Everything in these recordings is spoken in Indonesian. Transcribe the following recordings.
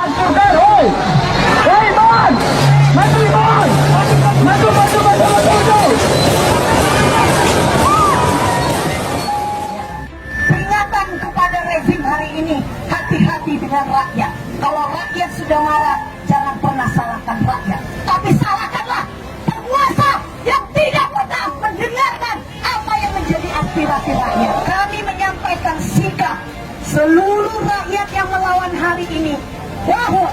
hancurkan, woi! Woi, bawang! Maju, bawang! Maju, maju, maju, maju, maju! Peringatan kepada rezim hari ini, hati-hati dengan rakyat. Kalau rakyat sudah marah, jangan pernah salahkan rakyat. Tapi salahkanlah penguasa yang tidak pernah mendengarkan apa yang menjadi aspirasi rakyat. Kami menyampaikan sikap seluruh rakyat yang melawan hari ini bahwa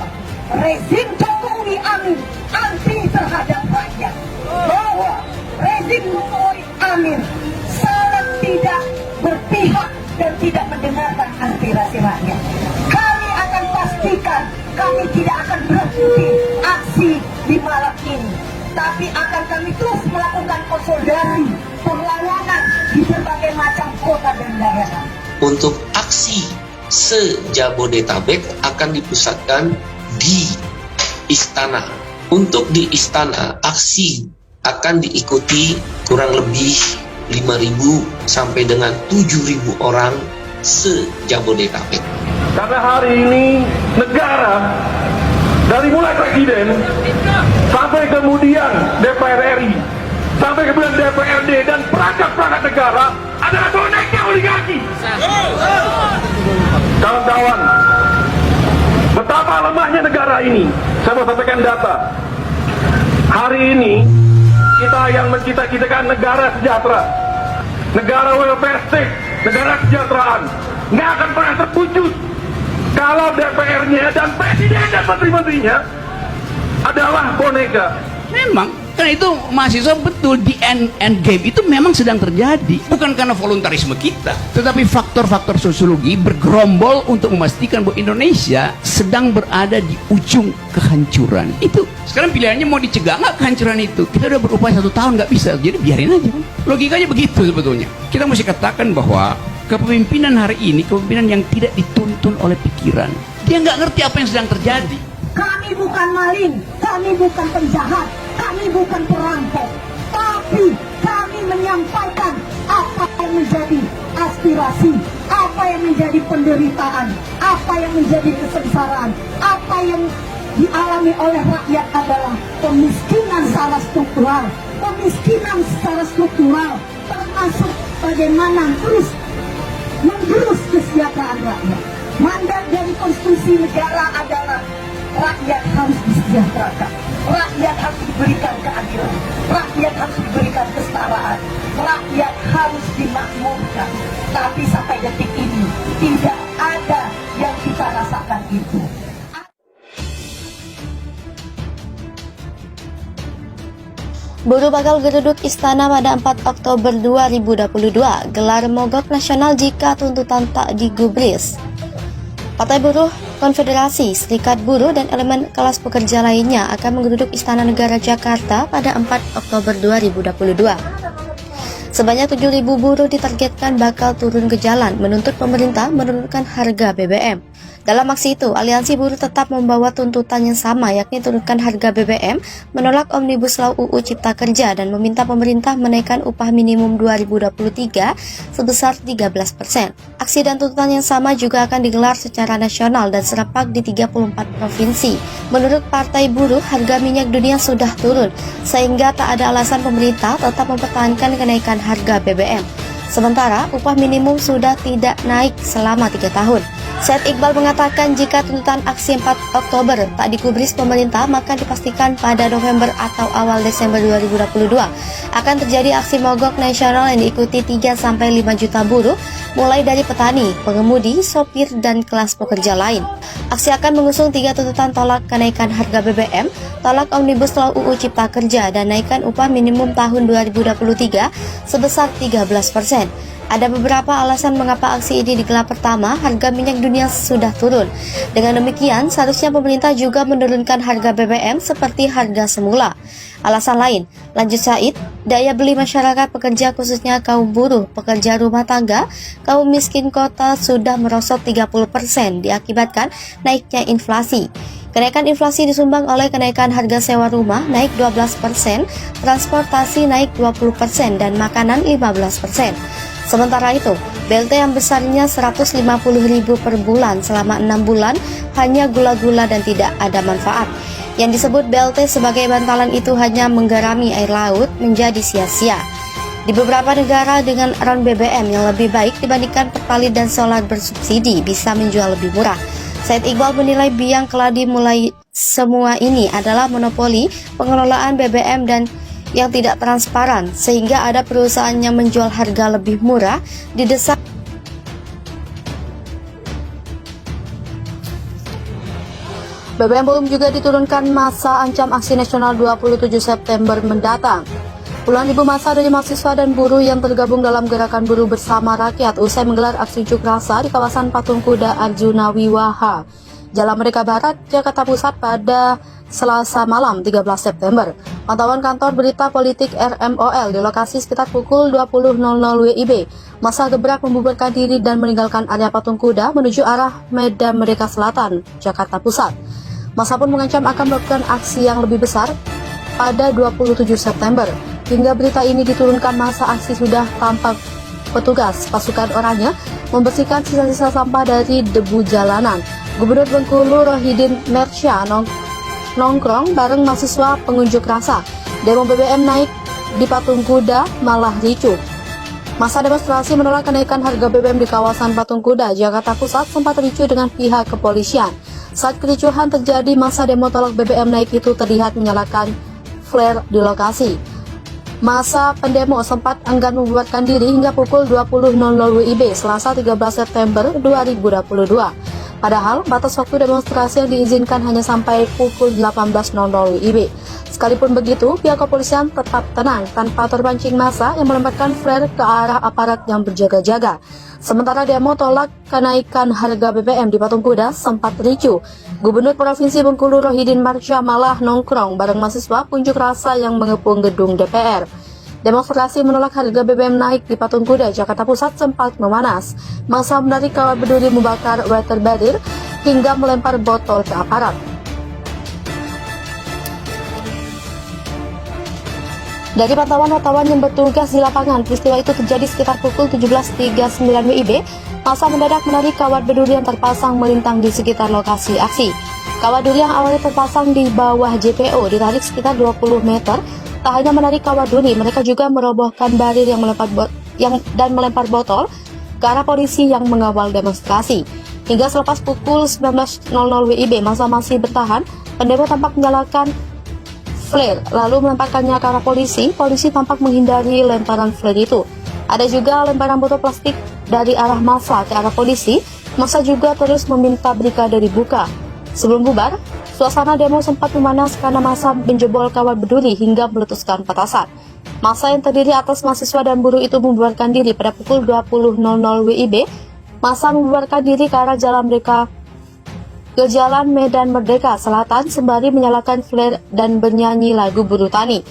rezim Jokowi Amin anti terhadap rakyat, bahwa rezim Jokowi Amin sangat tidak berpihak dan tidak mendengarkan aspirasi rakyat. Kami akan pastikan kami tidak akan berhenti aksi di malam ini, tapi akan kami terus melakukan konsolidasi perlawanan di berbagai macam kota dan daerah. Untuk aksi se-Jabodetabek akan dipusatkan di Istana. Untuk di Istana, aksi akan diikuti kurang lebih 5.000 sampai dengan 7.000 orang se-Jabodetabek. Karena hari ini negara dari mulai presiden sampai kemudian DPR RI sampai kemudian DPRD dan perangkat-perangkat negara adalah boneka oligarki. Kawan-kawan, betapa lemahnya negara ini. Saya mau sampaikan data. Hari ini kita yang mencita-citakan negara sejahtera, negara welfare state, negara kesejahteraan, nggak akan pernah terwujud kalau DPR-nya dan presiden dan menteri-menterinya adalah boneka. Memang, karena itu mahasiswa betul di end game itu memang sedang terjadi. Bukan karena voluntarisme kita, tetapi faktor-faktor sosiologi bergerombol untuk memastikan bahwa Indonesia sedang berada di ujung kehancuran. Itu sekarang pilihannya mau dicegah nggak kehancuran itu. Kita udah berupaya 1 tahun nggak bisa, jadi biarin aja. Logikanya begitu sebetulnya. Kita mesti katakan bahwa kepemimpinan hari ini kepemimpinan yang tidak dituntun oleh pikiran. Dia nggak ngerti apa yang sedang terjadi. Kami bukan maling, kami bukan penjahat, kami bukan perampok, tapi kami menyampaikan apa yang menjadi aspirasi, apa yang menjadi penderitaan, apa yang menjadi kesengsaraan, apa yang dialami oleh rakyat adalah pemiskinan secara struktural, termasuk bagaimana terus menggerus kesejahteraan rakyat. Mandat dari konstitusi negara adalah rakyat harus disejahterakan, rakyat harus diberikan keadilan, rakyat harus diberikan kesetaraan, rakyat harus dimakmurkan. Tapi sampai detik ini tidak ada yang kita rasakan itu. Buruh bakal geruduk istana pada 4 Oktober 2022, gelar mogok nasional jika tuntutan tak digubris. Partai Buruh, Konfederasi, Serikat Buruh, dan elemen kelas pekerja lainnya akan menggeruduk Istana Negara Jakarta pada 4 Oktober 2022. Sebanyak 7.000 buruh ditargetkan bakal turun ke jalan menuntut pemerintah menurunkan harga BBM. Dalam aksi itu, Aliansi Buruh tetap membawa tuntutan yang sama, yakni turunkan harga BBM, menolak Omnibus Law UU Cipta Kerja, dan meminta pemerintah menaikkan upah minimum 2023 sebesar 13%. Aksi dan tuntutan yang sama juga akan digelar secara nasional dan serempak di 34 provinsi. Menurut Partai Buruh, harga minyak dunia sudah turun, sehingga tak ada alasan pemerintah tetap mempertahankan kenaikan harga BBM. Sementara, upah minimum sudah tidak naik selama 3 tahun. Said Iqbal mengatakan jika tuntutan aksi 4 Oktober tak digubris pemerintah, maka dipastikan pada November atau awal Desember 2022 akan terjadi aksi mogok nasional yang diikuti 3-5 juta buruh, mulai dari petani, pengemudi, sopir, dan kelas pekerja lain. Aksi akan mengusung 3 tuntutan: tolak kenaikan harga BBM, tolak Omnibus Law UU Cipta Kerja, dan naikkan upah minimum tahun 2023 sebesar 13%. Ada beberapa alasan mengapa aksi ini digelar. Pertama, harga minyak dunia sudah turun. Dengan demikian, seharusnya pemerintah juga menurunkan harga BBM seperti harga semula. Alasan lain, lanjut Said, daya beli masyarakat pekerja khususnya kaum buruh, pekerja rumah tangga, kaum miskin kota sudah merosot 30% diakibatkan naiknya inflasi. Kenaikan inflasi disumbang oleh kenaikan harga sewa rumah naik 12%, transportasi naik 20%, dan makanan 15%. Sementara itu, BLT yang besarnya 150.000 per bulan selama 6 bulan hanya gula-gula dan tidak ada manfaat. Yang disebut BLT sebagai bantalan itu hanya menggarami air laut menjadi sia-sia. Di beberapa negara dengan RON BBM yang lebih baik dibandingkan Pertalite dan solar bersubsidi bisa menjual lebih murah. Said Iqbal menilai biang keladi mulai semua ini adalah monopoli pengelolaan BBM dan yang tidak transparan, sehingga ada perusahaan yang menjual harga lebih murah didesak. BBM belum juga diturunkan, masa ancam aksi nasional 27 September mendatang. Puluhan ribu massa dari mahasiswa dan buruh yang tergabung dalam gerakan buruh bersama rakyat usai menggelar aksi unjuk rasa di kawasan Patung Kuda Arjuna Wiwaha, Jalan Merdeka Barat, Jakarta Pusat pada Selasa malam 13 September. Pantauan kantor berita politik RMOL di lokasi sekitar pukul 20.00 WIB. Massa gebrak membubarkan diri dan meninggalkan area Patung Kuda menuju arah Medan Merdeka Selatan, Jakarta Pusat. Massa pun mengancam akan melakukan aksi yang lebih besar pada 27 September. Hingga berita ini diturunkan, masa aksi sudah tampak petugas pasukan oranye membersihkan sisa-sisa sampah dari debu jalanan. Gubernur Bengkulu Rohidin Mersya nongkrong bareng mahasiswa pengunjuk rasa. Demo BBM naik di Patung Kuda malah ricuh. Masa demonstrasi menolak kenaikan harga BBM di kawasan Patung Kuda, Jakarta Pusat sempat ricuh dengan pihak kepolisian. Saat kericuhan terjadi, masa demo tolak BBM naik itu terlihat menyalakan flare di lokasi. Masa pendemo sempat enggan membubarkan diri hingga pukul 20.00 WIB Selasa 13 September 2022. Padahal batas waktu demonstrasi yang diizinkan hanya sampai pukul 18.00 WIB. Sekalipun begitu, pihak kepolisian tetap tenang tanpa terpancing massa yang melemparkan flare ke arah aparat yang berjaga-jaga. Sementara demo tolak kenaikan harga BBM di Patung Kuda sempat ricuh. Gubernur Provinsi Bengkulu Rohidin Mersya malah nongkrong bareng mahasiswa unjuk rasa yang mengepung gedung DPR. Demonstrasi menolak harga BBM naik di Patung Kuda, Jakarta Pusat sempat memanas. Massa menarik kawat berduri, membakar water barrier hingga melempar botol ke aparat. Dari pantauan wartawan yang bertugas di lapangan, peristiwa itu terjadi sekitar pukul 17.39 WIB. Massa mendadak menarik kawat berduri yang terpasang melintang di sekitar lokasi aksi. Kawat berduri yang awalnya terpasang di bawah JPO ditarik sekitar 20 meter. Tak hanya menarik kawat berduri, mereka juga merobohkan barir dan melempar botol ke arah polisi yang mengawal demonstrasi. Hingga selepas pukul 19.00 WIB, massa masih bertahan. Pendemo tampak menyalakan flare lalu melemparkannya ke arah polisi. Polisi tampak menghindari lemparan flare itu. Ada juga lemparan botol plastik dari arah massa ke arah polisi. Massa juga terus meminta brigade dibuka. Sebelum bubar, suasana demo sempat memanas karena massa menjebol kawat berduri hingga meletuskan petasan. Massa yang terdiri atas mahasiswa dan buruh itu membubarkan diri pada pukul 20.00 WIB. Massa membubarkan diri ke arah ke Jalan Medan Merdeka Selatan sembari menyalakan flare dan bernyanyi lagu buruh tani.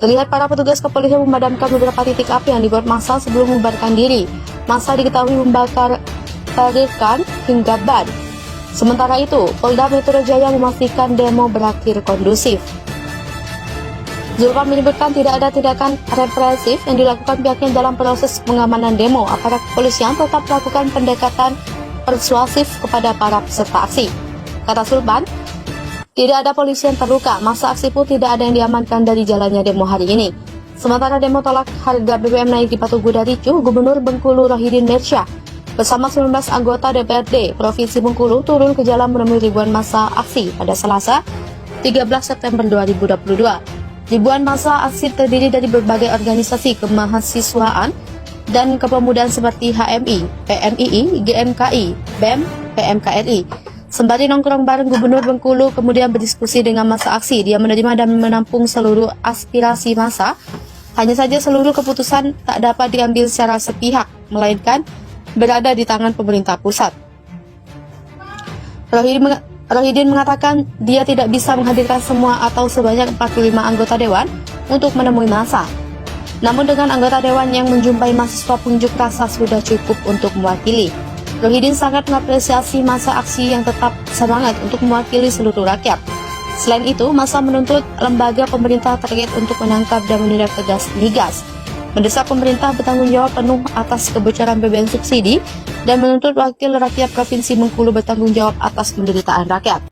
Terlihat para petugas kepolisian memadamkan beberapa titik api yang dibuat massa sebelum membubarkan diri. Massa diketahui membakar barirkan hingga ban. Sementara itu, Polda Metro Jaya memastikan demo berakhir kondusif. Zulpan menyebutkan tidak ada tindakan represif yang dilakukan pihaknya dalam proses pengamanan demo. Aparat kepolisian tetap melakukan pendekatan persuasif kepada para peserta aksi. Kata Zulpan, tidak ada polisi yang terluka, masa aksi pun tidak ada yang diamankan dari jalannya demo hari ini. Sementara demo tolak harga BBM naik di Patung Kuda ricuh, Gubernur Bengkulu Rohidin Mersya bersama 19 anggota DPRD Provinsi Bengkulu turun ke jalan menemui ribuan massa aksi pada Selasa 13 September 2022. Ribuan massa aksi terdiri dari berbagai organisasi kemahasiswaan dan kepemudaan seperti HMI, PMII, GMKI, BEM, PMKRI. Sembari nongkrong bareng Gubernur Bengkulu kemudian berdiskusi dengan massa aksi. Dia menerima dan menampung seluruh aspirasi massa. Hanya saja seluruh keputusan tak dapat diambil secara sepihak, melainkan berada di tangan pemerintah pusat. Rohidin mengatakan dia tidak bisa menghadirkan semua atau sebanyak 45 anggota dewan untuk menemui massa. Namun dengan anggota dewan yang menjumpai mahasiswa pengunjuk rasa sudah cukup untuk mewakili. Rohidin sangat mengapresiasi massa aksi yang tetap semangat untuk mewakili seluruh rakyat. Selain itu, massa menuntut lembaga pemerintah terkait untuk menangkap dan menindak tegas migas. mendesak pemerintah bertanggung jawab penuh atas kebocoran BBM subsidi dan menuntut Wakil Rakyat Provinsi Bengkulu bertanggung jawab atas penderitaan rakyat.